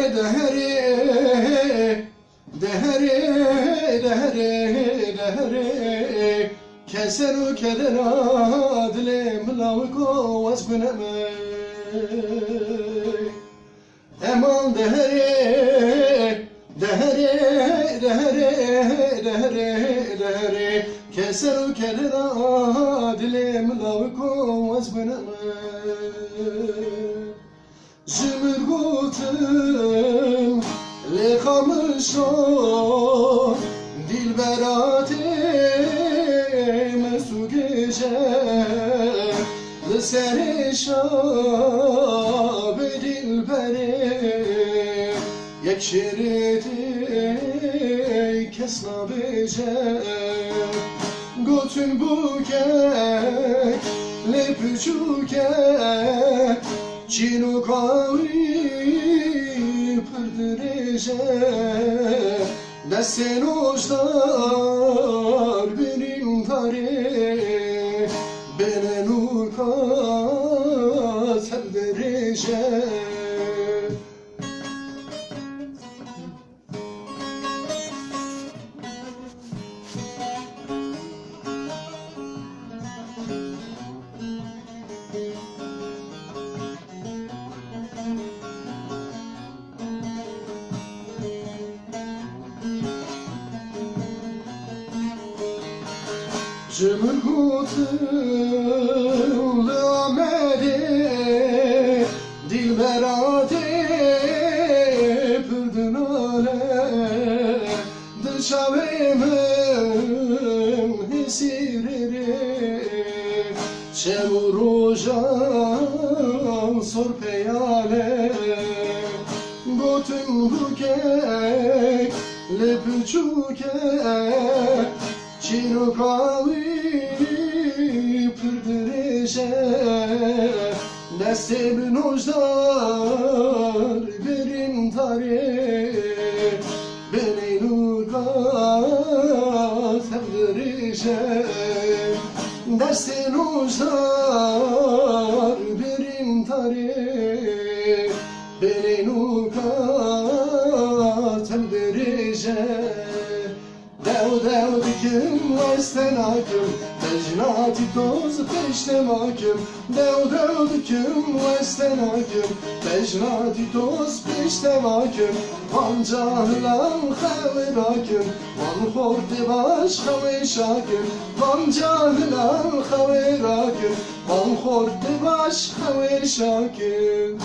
دهري كسر كدنا دلي ملاوكو واسبنمي امان دهري كسر كدنا دلي ملاوكو واسبنمي زمرغوتم لخامشون dilberate mesu gece Liseri şabe dilbere Yekşereti kesna bece Gotun bukek lepüçukek Çinu kavi pırdıreje Dessen uçlar benim tarih Bene nur kat sevdireceğim Cımırgutun l'amede dilberate pırdınale dışavemem hesirere çevurojan sorpeyale gotun bukek lepüçukek Çino kavi pırdıreje Destem nojdar berin tare Beni nukat evdirije Destem nojdar berin tare Beni nukat evdirije Dev dikim vesten hakim Mecnati toz peştem hakim Dev dikim vesten hakim Mecnati toz peştem hakim Van cahilan xever hakim Van xordi baş xever şakim Van cahilan xever hakim Van xordi baş xever şakim